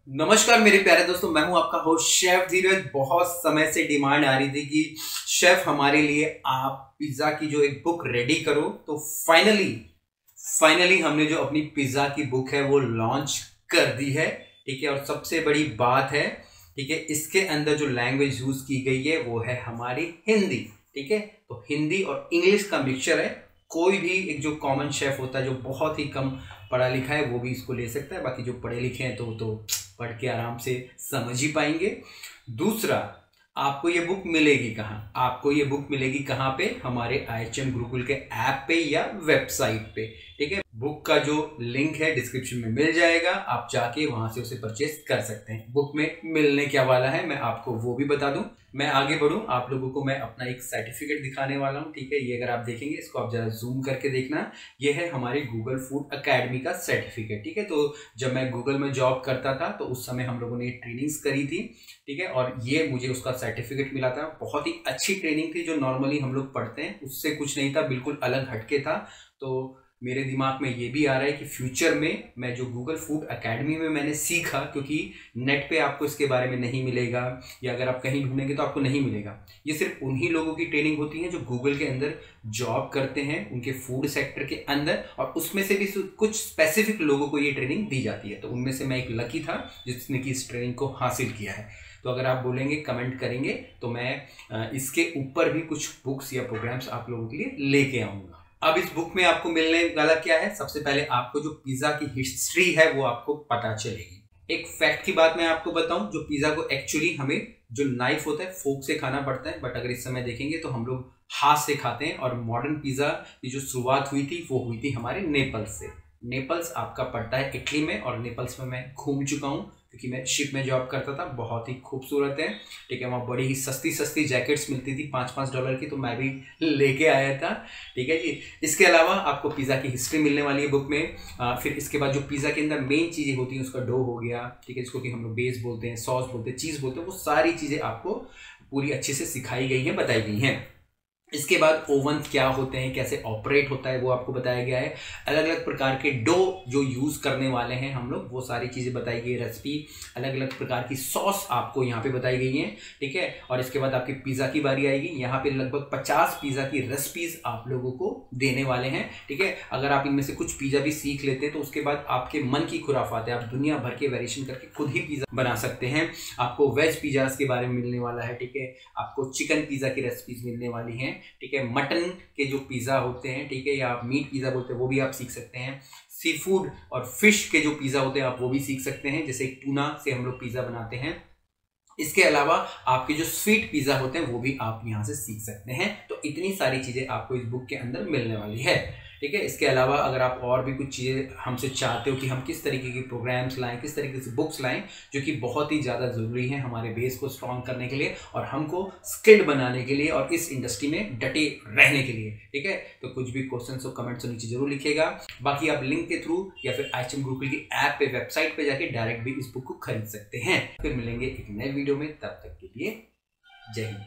नमस्कार मेरे प्यारे दोस्तों, मैं हूं आपका होस्ट शेफ धीरज। बहुत समय से डिमांड आ रही थी कि शेफ हमारे लिए आप पिज्जा की जो एक बुक रेडी करो। तो फाइनली हमने जो अपनी पिज्जा की बुक है वो लॉन्च कर दी है। ठीक है, और सबसे बड़ी बात है, ठीक है, इसके अंदर जो लैंग्वेज यूज की गई है वो है हमारी हिंदी। ठीक है, तो हिंदी और इंग्लिश का मिक्सचर है। कोई भी एक जो कॉमन शेफ होता है जो बहुत ही कम पढ़ा लिखा है वो भी इसको ले सकता है। बाकी जो पढ़े लिखे हैं तो पढ़ के आराम से समझ ही पाएंगे। दूसरा, आपको ये बुक मिलेगी कहाँ? आपको ये बुक मिलेगी कहाँ पे? हमारे IHM गुरुकुल के ऐप पे या वेबसाइट पे। ठीक है, बुक का जो लिंक है डिस्क्रिप्शन में मिल जाएगा, आप जाके वहां से उसे परचेस कर सकते हैं। बुक में मिलने क्या वाला है मैं आपको वो भी बता दूं। मैं आगे बढ़ूं, आप लोगों को मैं अपना एक सर्टिफिकेट दिखाने वाला हूं। ठीक है, ये अगर आप देखेंगे, इसको आप जरा जूम करके देखना, ये है हमारे गूगल फूड अकेडमी का सर्टिफिकेट। ठीक है, तो जब मैं गूगल में जॉब करता था तो उस समय हम लोगों ने ट्रेनिंग्स करी थी। ठीक है, और ये मुझे उसका सर्टिफिकेट मिला था। बहुत ही अच्छी ट्रेनिंग थी, जो नॉर्मली हम लोग पढ़ते हैं उससे कुछ नहीं था, बिल्कुल अलग हटके था। तो मेरे दिमाग में ये भी आ रहा है कि फ्यूचर में मैं जो गूगल फूड अकेडमी में मैंने सीखा, क्योंकि नेट पे आपको इसके बारे में नहीं मिलेगा या अगर आप कहीं ढूंढेंगे तो आपको नहीं मिलेगा। ये सिर्फ उन्हीं लोगों की ट्रेनिंग होती है जो गूगल के अंदर जॉब करते हैं, उनके फूड सेक्टर के अंदर, और उसमें से भी कुछ स्पेसिफिक लोगों को ये ट्रेनिंग दी जाती है। तो उनमें से मैं एक लकी था जिसने कि इस ट्रेनिंग को हासिल किया है। तो अगर आप बोलेंगे, कमेंट करेंगे, तो मैं इसके ऊपर भी कुछ बुक्स या प्रोग्राम्स आप लोगों के लिए लेके आऊंगा। अब इस बुक में आपको मिलने वाला क्या है? सबसे पहले आपको जो पिज्जा की हिस्ट्री है वो आपको पता चलेगी। एक फैक्ट की बात मैं आपको बताऊं, जो पिज्जा को एक्चुअली हमें जो नाइफ होता है फोक से खाना पड़ता है, बट अगर इस समय देखेंगे तो हम लोग हाथ से खाते हैं। और मॉडर्न पिज्जा की जो शुरुआत हुई थी वो हुई थी हमारे नेपल्स से। नेपल्स आपका पड़ता है इटली में, और नेपल्स में मैं घूम चुका हूँ क्योंकि मैं शिप में जॉब करता था। बहुत ही खूबसूरत है। ठीक है, वहाँ बड़ी ही सस्ती जैकेट्स मिलती थी $5 की, तो मैं भी लेके आया था। ठीक है जी। इसके अलावा आपको पिज़्ज़ा की हिस्ट्री मिलने वाली है बुक में। फिर इसके बाद जो पिज़्ज़ा के अंदर मेन चीज़ें होती हैं, उसका डो हो गया, ठीक है, जिसको कि हम लोग बेस बोलते हैं, सॉस बोलते हैं, चीज़ बोलते हैं, वो सारी चीज़ें आपको पूरी अच्छे से सिखाई गई हैं, बताई गई हैं। इसके बाद ओवन क्या होते हैं, कैसे ऑपरेट होता है, वो आपको बताया गया है। अलग अलग प्रकार के डो जो यूज करने वाले हैं हम लोग, वो सारी चीजें बताई गई है। रेसिपी, अलग अलग प्रकार की सॉस आपको यहाँ पे बताई गई है। ठीक है, और इसके बाद आपकी पिज्जा की बारी आएगी। यहाँ पे लगभग 50 पिज्जा की रेसिपीज आप लोगों को देने वाले हैं। ठीक है, अगर आप इनमें से कुछ पिज्जा भी सीख लेते हैं तो उसके बाद आपके मन की खुराफात है, आप दुनिया भर के वेरिएशन करके खुद ही पिज्जा बना सकते हैं। आपको वेज पिज्जा के बारे में मिलने वाला है। ठीक है, आपको चिकन पिज्जा की रेसिपीज मिलने वाली हैं। ठीक है, मटन के जो पिज़्ज़ा होते हैं, ठीक है, या आप मीट पिज़्ज़ा बोलते हैं, वो भी आप सीख सकते हैं। सी फूड और फिश के जो पिज़्ज़ा होते हैं आप वो भी सीख सकते हैं, जैसे टूना से हम लोग पिज़्ज़ा बनाते हैं। इसके अलावा आपके जो स्वीट पिज़्ज़ा होते हैं वो भी आप यहाँ से सीख सकते हैं। तो इतनी सारी चीज़ें आपको इस बुक के अंदर मिलने वाली है। ठीक है, इसके अलावा अगर आप और भी कुछ चीज़ें हमसे चाहते हो कि हम किस तरीके की प्रोग्राम्स लाएं, किस तरीके से बुक्स लाएं, जो कि बहुत ही ज़्यादा ज़रूरी है हमारे बेस को स्ट्रॉन्ग करने के लिए और हमको स्किल्ड बनाने के लिए और इस इंडस्ट्री में डटे रहने के लिए। ठीक है, तो कुछ भी क्वेश्चन हो, कमेंट्स नीचे जरूर लिखिएगा। बाकी आप लिंक के थ्रू या फिर IHM गुरुकुल की ऐप पे, वेबसाइट पे जाके डायरेक्ट भी इस बुक को खरीद सकते हैं। फिर मिलेंगे एक नए वीडियो में, तब तक के लिए जय हिंद।